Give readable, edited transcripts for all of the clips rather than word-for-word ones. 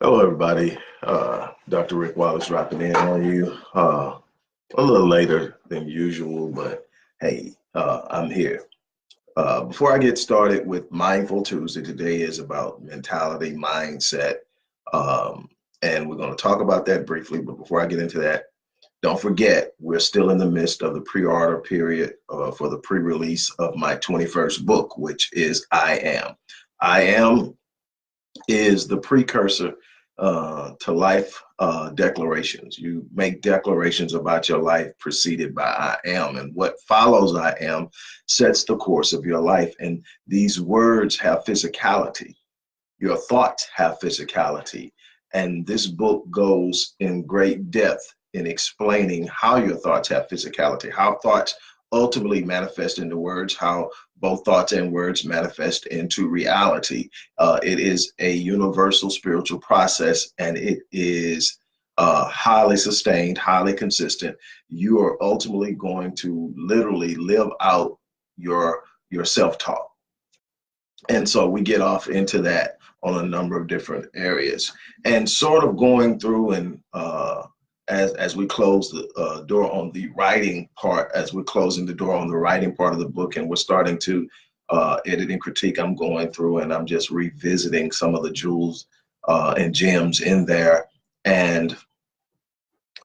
Hello, everybody. Dr. Rick Wallace dropping in on you a little later than usual, but hey, I'm here. Before I get started with Mindful Tuesday, today is about mentality, mindset, and we're going to talk about that briefly. But before I get into that, don't forget, we're still in the midst of the pre-order period for the pre-release of my 21st book, which is I Am. I Am is the precursor to life declarations. You make declarations about your life preceded by I am, and what follows I am sets the course of your life. And these words have physicality. Your thoughts have physicality. And this book goes in great depth in explaining how your thoughts have physicality, how thoughts ultimately manifest into words, how both thoughts and words manifest into reality. It is a universal spiritual process, and it is highly sustained, highly consistent. You are ultimately going to literally live out your self-talk. And so we get off into that on a number of different areas, and sort of going through and as we close the door on the writing part, as we're closing the door on the writing part of the book, and we're starting to edit and critique, I'm going through and I'm just revisiting some of the jewels and gems in there. And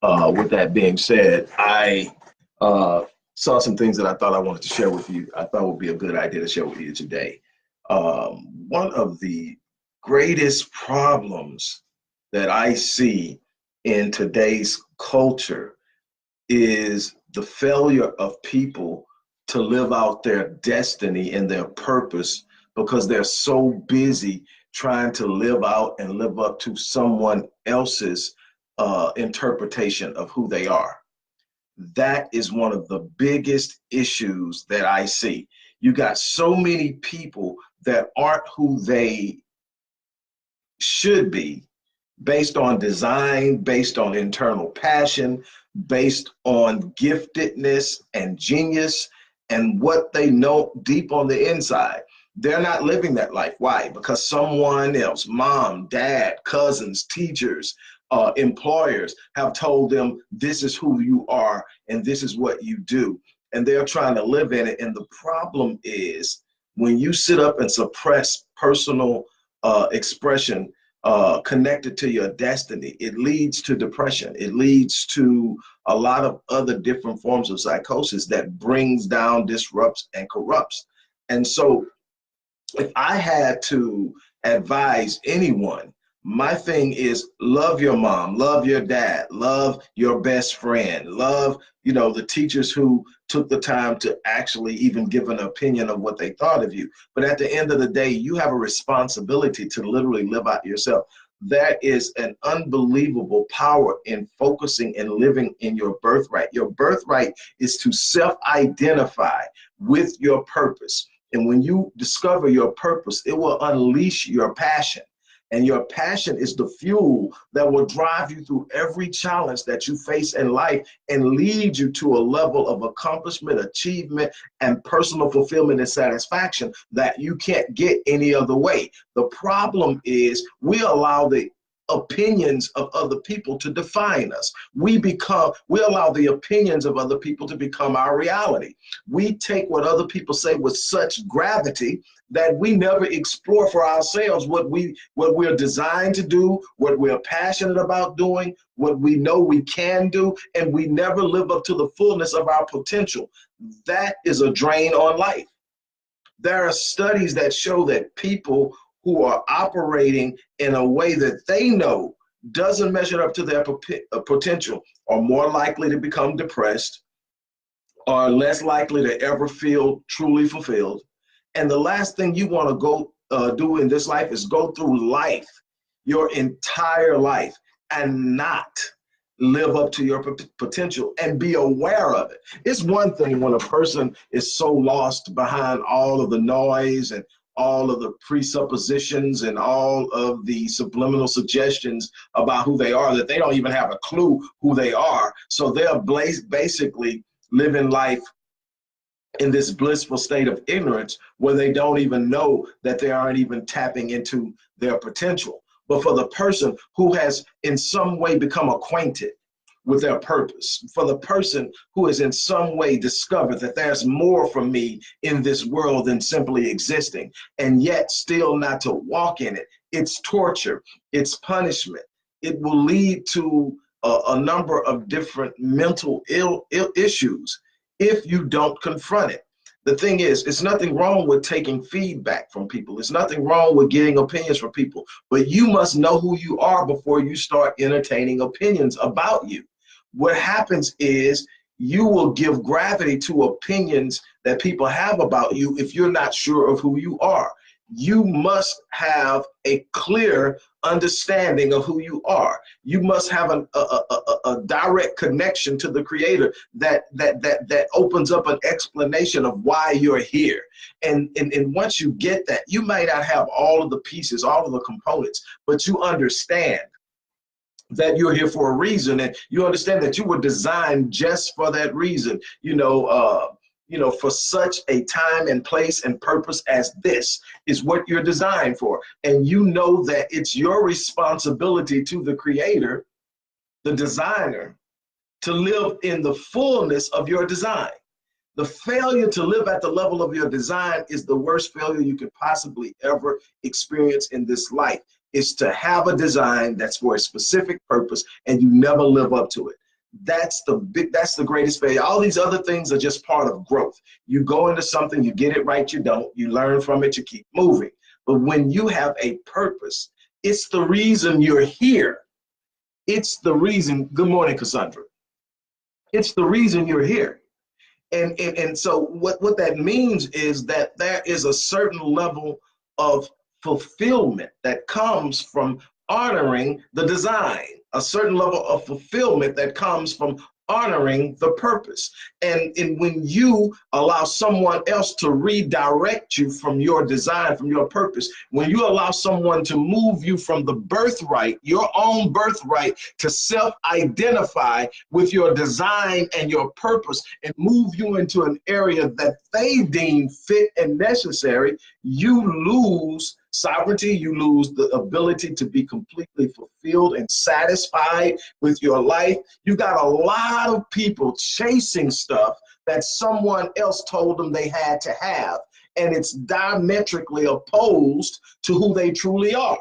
with that being said, I saw some things that I thought I wanted to share with you. I thought would be a good idea to share with you today. One of the greatest problems that I see in today's culture is the failure of people to live out their destiny and their purpose because they're so busy trying to live out and live up to someone else's interpretation of who they are. That is one of the biggest issues that I see. You got so many people that aren't who they should be, based on design, based on internal passion, based on giftedness and genius and what they know deep on the inside. They're not living that life. Why? Because someone else, mom, dad, cousins, teachers, employers have told them this is who you are and this is what you do. And they're trying to live in it. And the problem is when you sit up and suppress personal expression connected to your destiny, it leads to depression. It leads to a lot of other different forms of psychosis that brings down, disrupts, and corrupts. And so if I had to advise anyone, my thing is love your mom, love your dad, love your best friend, love, the teachers who took the time to actually even give an opinion of what they thought of you. But at the end of the day, you have a responsibility to literally live out yourself. There is an unbelievable power in focusing and living in your birthright. Your birthright is to self-identify with your purpose. And when you discover your purpose, it will unleash your passion. And your passion is the fuel that will drive you through every challenge that you face in life and lead you to a level of accomplishment, achievement, and personal fulfillment and satisfaction that you can't get any other way. The problem is we allow the opinions of other people to define us. We allow the opinions of other people to become our reality. We take what other people say with such gravity that we never explore for ourselves what we're designed to do, what we're passionate about doing, what we know we can do, and we never live up to the fullness of our potential. That is a drain on life. There are studies that show that people who are operating in a way that they know doesn't measure up to their potential are more likely to become depressed, are less likely to ever feel truly fulfilled. And the last thing you want to go do in this life is go through life, your entire life, and not live up to your potential and be aware of it. It's one thing when a person is so lost behind all of the noise and all of the presuppositions and all of the subliminal suggestions about who they are that they don't even have a clue who they are. So they're basically living life in this blissful state of ignorance where they don't even know that they aren't even tapping into their potential. but for the person who has in some way become acquainted with their purpose, for the person who has in some way discovered that there's more for me in this world than simply existing, and yet still not to walk in it. It's torture, it's punishment. It will lead to a number of different mental ill issues if you don't confront it. The thing is, it's nothing wrong with taking feedback from people. There's nothing wrong with getting opinions from people, but you must know who you are before you start entertaining opinions about you. What happens is you will give gravity to opinions that people have about you if you're not sure of who you are. You must have a clear understanding of who you are. You must have a direct connection to the Creator that opens up an explanation of why you're here. And once you get that, you might not have all of the pieces, all of the components, but you understand that you're here for a reason, and you understand that you were designed just for that reason. For such a time and place and purpose as this is what you're designed for. And you know that it's your responsibility to the Creator, the designer, to live in the fullness of your design. The failure to live at the level of your design is the worst failure you could possibly ever experience in this life. Is to have a design that's for a specific purpose and you never live up to it. That's the greatest failure. All these other things are just part of growth. You go into something, you get it right, you don't, you learn from it, you keep moving. But when you have a purpose, it's the reason you're here. It's the reason, good morning, Cassandra. It's the reason you're here. And so what that means is that there is a certain level of fulfillment that comes from honoring the design, a certain level of fulfillment that comes from honoring the purpose. And when you allow someone else to redirect you from your design, from your purpose, when you allow someone to move you from the birthright, your own birthright, to self-identify with your design and your purpose and move you into an area that they deem fit and necessary, you lose sovereignty, you lose the ability to be completely fulfilled and satisfied with your life. You got a lot of people chasing stuff that someone else told them they had to have, and it's diametrically opposed to who they truly are.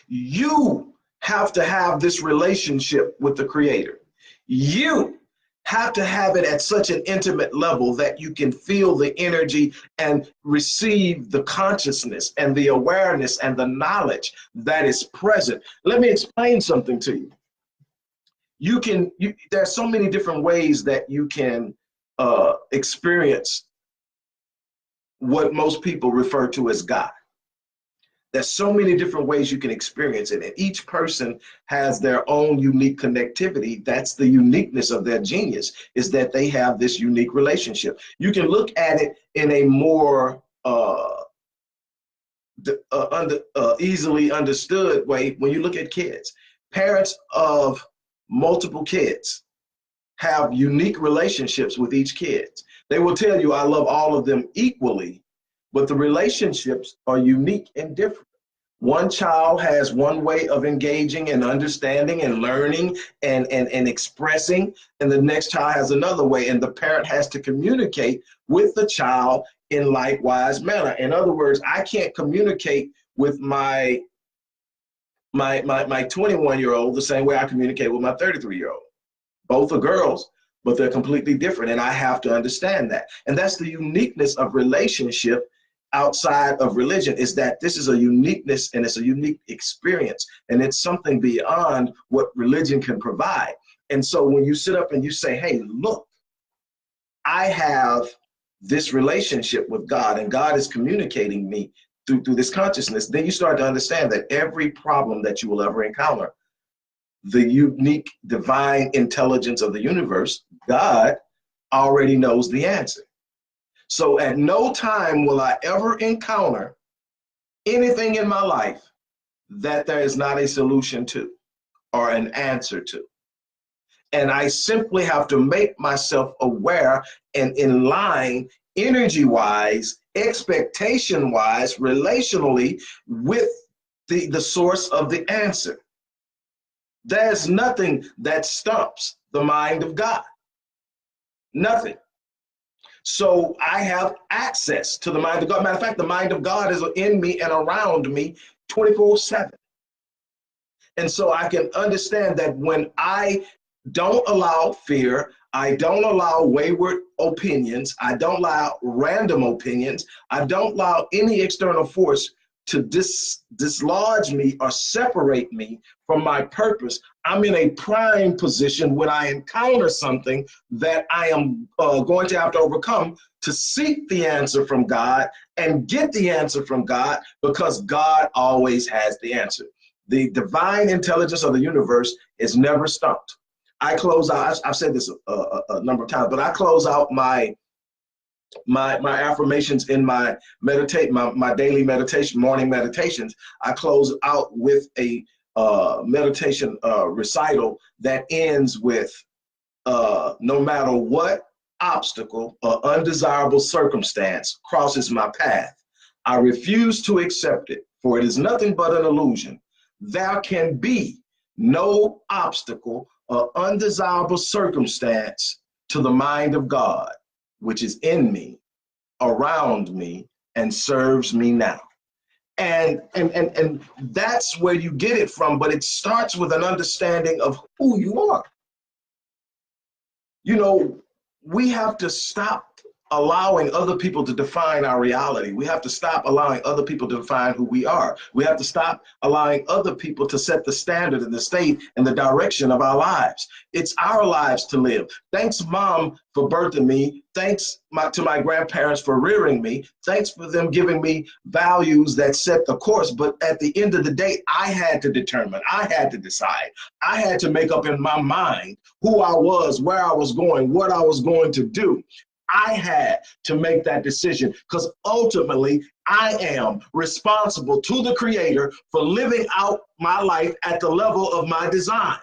You have to have this relationship with the Creator. You have to have it at such an intimate level that you can feel the energy and receive the consciousness and the awareness and the knowledge that is present. Let me explain something to you. There's so many different ways that you can experience what most people refer to as God. There's so many different ways you can experience it, and each person has their own unique connectivity. That's the uniqueness of their genius, is that they have this unique relationship. You can look at it in a more easily understood way when you look at kids. Parents of multiple kids have unique relationships with each kid. They will tell you, I love all of them equally, but the relationships are unique and different. One child has one way of engaging and understanding and learning and expressing, and the next child has another way, and the parent has to communicate with the child in likewise manner. In other words, I can't communicate with my 21-year-old the same way I communicate with my 33-year-old. Both are girls, but they're completely different, and I have to understand that. And that's the uniqueness of relationship outside of religion, is that this is a uniqueness and it's a unique experience, and it's something beyond what religion can provide. And so when you sit up and you say, hey, look, I have this relationship with God and God is communicating me through this consciousness, then you start to understand that every problem that you will ever encounter, the unique divine intelligence of the universe, God, already knows the answer. So at no time will I ever encounter anything in my life that there is not a solution to or an answer to. And I simply have to make myself aware and in line energy-wise, expectation-wise, relationally with the source of the answer. There's nothing that stumps the mind of God. Nothing. So I have access to the mind of God. Matter of fact, the mind of God is in me and around me 24/7. And so I can understand that when I don't allow fear, I don't allow wayward opinions, I don't allow random opinions, I don't allow any external force to dislodge me or separate me from my purpose, I'm in a prime position when I encounter something that I am going to have to overcome to seek the answer from God and get the answer from God, because God always has the answer. The divine intelligence of the universe is never stumped. I close out, I've said this a number of times, but I close out my affirmations in my daily meditation, morning meditations. I close out with a meditation recital that ends with, no matter what obstacle or undesirable circumstance crosses my path, I refuse to accept it, for it is nothing but an illusion. There can be no obstacle or undesirable circumstance to the mind of God, which is in me, around me, and serves me now. And that's where you get it from, but it starts with an understanding of who you are. You know, we have to stop allowing other people to define our reality. We have to stop allowing other people to define who we are. We have to stop allowing other people to set the standard and the state and the direction of our lives. It's our lives to live. Thanks, Mom, for birthing me. Thanks to my grandparents for rearing me. Thanks for them giving me values that set the course. But at the end of the day, I had to determine, I had to decide, I had to make up in my mind who I was, where I was going, what I was going to do. I had to make that decision, because ultimately I am responsible to the Creator for living out my life at the level of my design.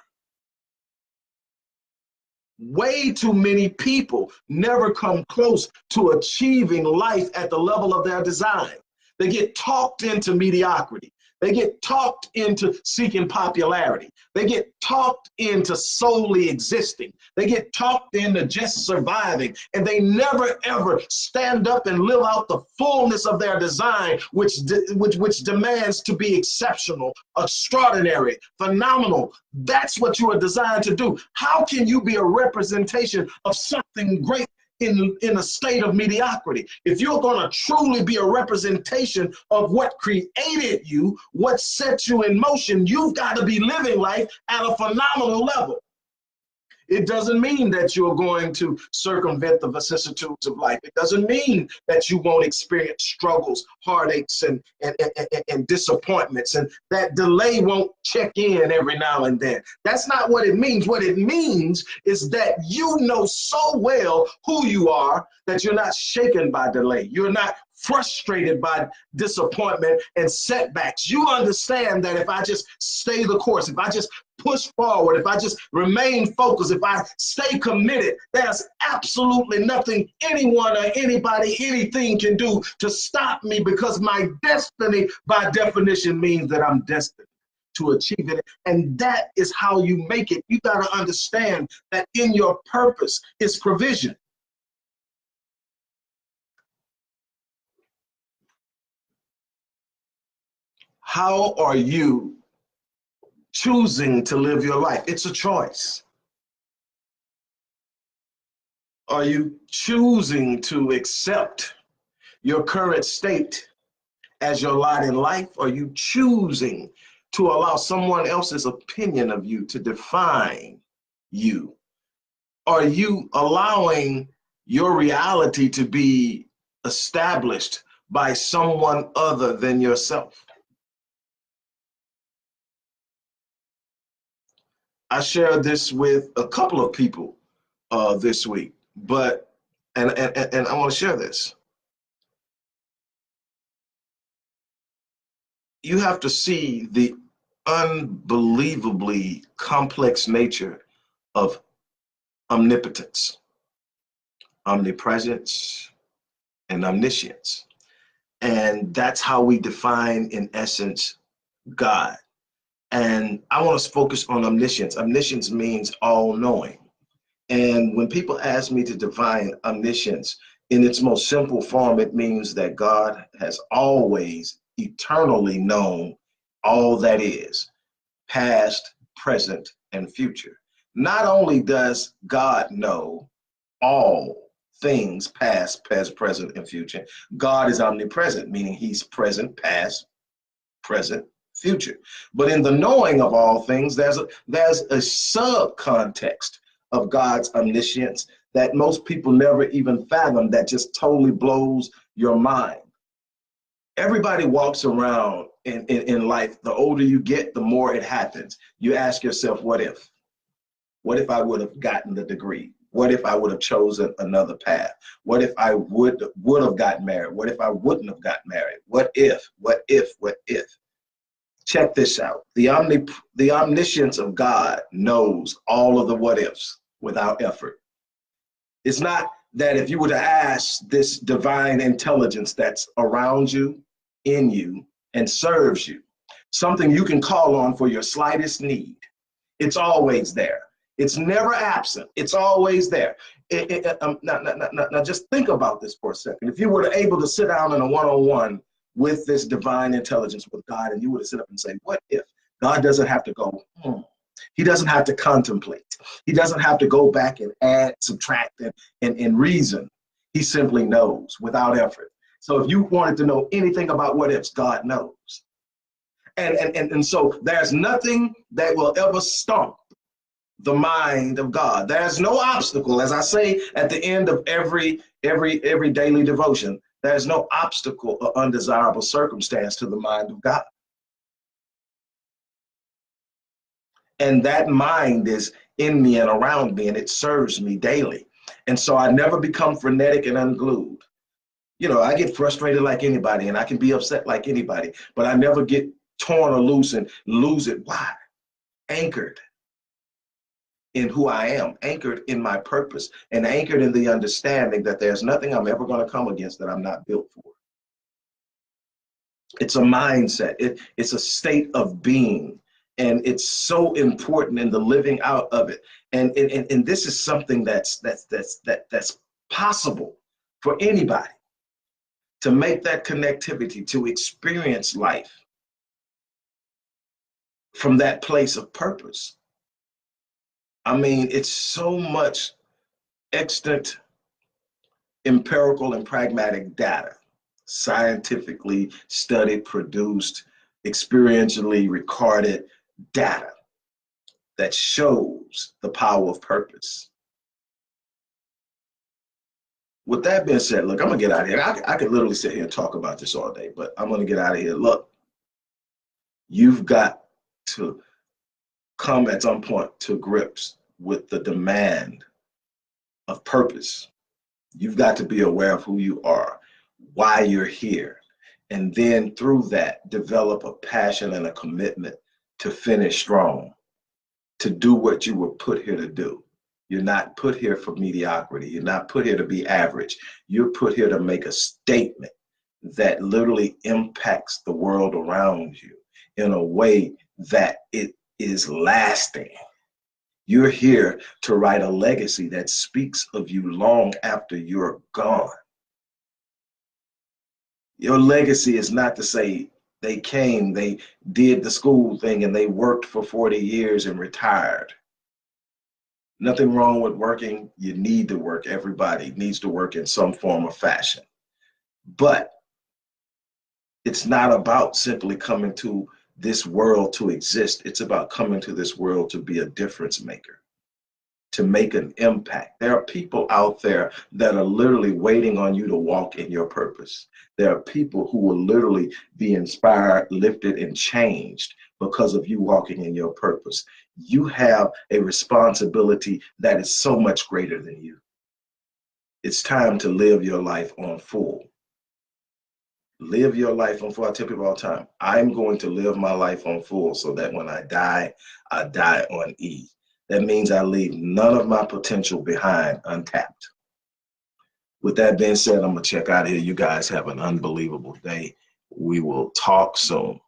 Way too many people never come close to achieving life at the level of their design. They get talked into mediocrity. They get talked into seeking popularity. They get talked into solely existing. They get talked into just surviving. And they never, ever stand up and live out the fullness of their design, which demands to be exceptional, extraordinary, phenomenal. That's what you are designed to do. How can you be a representation of something great in a state of mediocrity? If you're going to truly be a representation of what created you, what set you in motion, you've got to be living life at a phenomenal level. It doesn't mean that you're going to circumvent the vicissitudes of life. It doesn't mean that you won't experience struggles, heartaches, and disappointments, and that delay won't check in every now and then. That's not what it means. What it means is that you know so well who you are that you're not shaken by delay. You're not frustrated by disappointment and setbacks. You understand that if I just stay the course, if I just push forward, if I just remain focused, if I stay committed, there's absolutely nothing anyone or anybody, anything can do to stop me, because my destiny, by definition, means that I'm destined to achieve it. And that is how you make it. You got to understand that in your purpose is provision. How are you choosing to live your life? It's a choice. Are you choosing to accept your current state as your lot in life? Are you choosing to allow someone else's opinion of you to define you? Are you allowing your reality to be established by someone other than yourself? I shared this with a couple of people this week, but and I want to share this. You have to see the unbelievably complex nature of omnipotence, omnipresence, and omniscience. And that's how we define, in essence, God. And I want to focus on omniscience. Omniscience means all knowing. And when people ask me to define omniscience in its most simple form, it means that God has always eternally known all that is, past, present, and future. Not only does God know all things past, present, and future, God is omnipresent, meaning he's present, past, present, future. But in the knowing of all things, there's a sub-context of God's omniscience that most people never even fathom, that just totally blows your mind. Everybody walks around in life. The older you get, the more it happens. You ask yourself, what if? What if I would have gotten the degree? What if I would have chosen another path? What if I would have gotten married? What if I wouldn't have gotten married? What if? What if? What if? Check this out. The omniscience of God knows all of the what ifs without effort. It's not that if you were to ask this divine intelligence that's around you, in you, and serves you, something you can call on for your slightest need, it's always there. It's never absent. It's always there. Now, just think about this for a second. If you were able to sit down in a one-on-one with this divine intelligence, with God, and you were to sit up and say, what if? God doesn't have to go, He doesn't have to contemplate. He doesn't have to go back and add, subtract, and reason. He simply knows without effort. So if you wanted to know anything about what ifs, God knows. And so there's nothing that will ever stump the mind of God. There's no obstacle, as I say at the end of every daily devotion, there's no obstacle or undesirable circumstance to the mind of God. And that mind is in me and around me, and it serves me daily. And so I never become frenetic and unglued. You know, I get frustrated like anybody, and I can be upset like anybody, but I never get torn or loose and lose it. Why? Anchored in who I am, anchored in my purpose, and anchored in the understanding that there's nothing I'm ever going to come against that I'm not built for. It's a mindset. It's a state of being, and it's so important in the living out of it. And this is something that's possible for anybody to make that connectivity, to experience life from that place of purpose. I mean, it's so much extant empirical and pragmatic data, scientifically studied, produced, experientially recorded data that shows the power of purpose. With that being said, look, I'm gonna get out of here. I could literally sit here and talk about this all day, but I'm gonna get out of here. Look, you've got to come at some point to grips with the demand of purpose. You've got to be aware of who you are, why you're here, and then through that, develop a passion and a commitment to finish strong, to do what you were put here to do. You're not put here for mediocrity. You're not put here to be average. You're put here to make a statement that literally impacts the world around you in a way that it is lasting. You're here to write a legacy that speaks of you long after you're gone. Your legacy is not to say they came, they did the school thing, and they worked for 40 years and retired. Nothing wrong with working. You need to work. Everybody needs to work in some form or fashion. But it's not about simply coming to this world to exist. It's about coming to this world to be a difference maker, to make an impact. There are people out there that are literally waiting on you to walk in your purpose. There are people who will literally be inspired, lifted, and changed because of you walking in your purpose. You have a responsibility that is so much greater than you. It's time to live your life on full. Live your life on full. I tell people all the time, I'm going to live my life on full so that when I die on E. That means I leave none of my potential behind untapped. With that being said, I'm going to check out here. You guys have an unbelievable day. We will talk soon.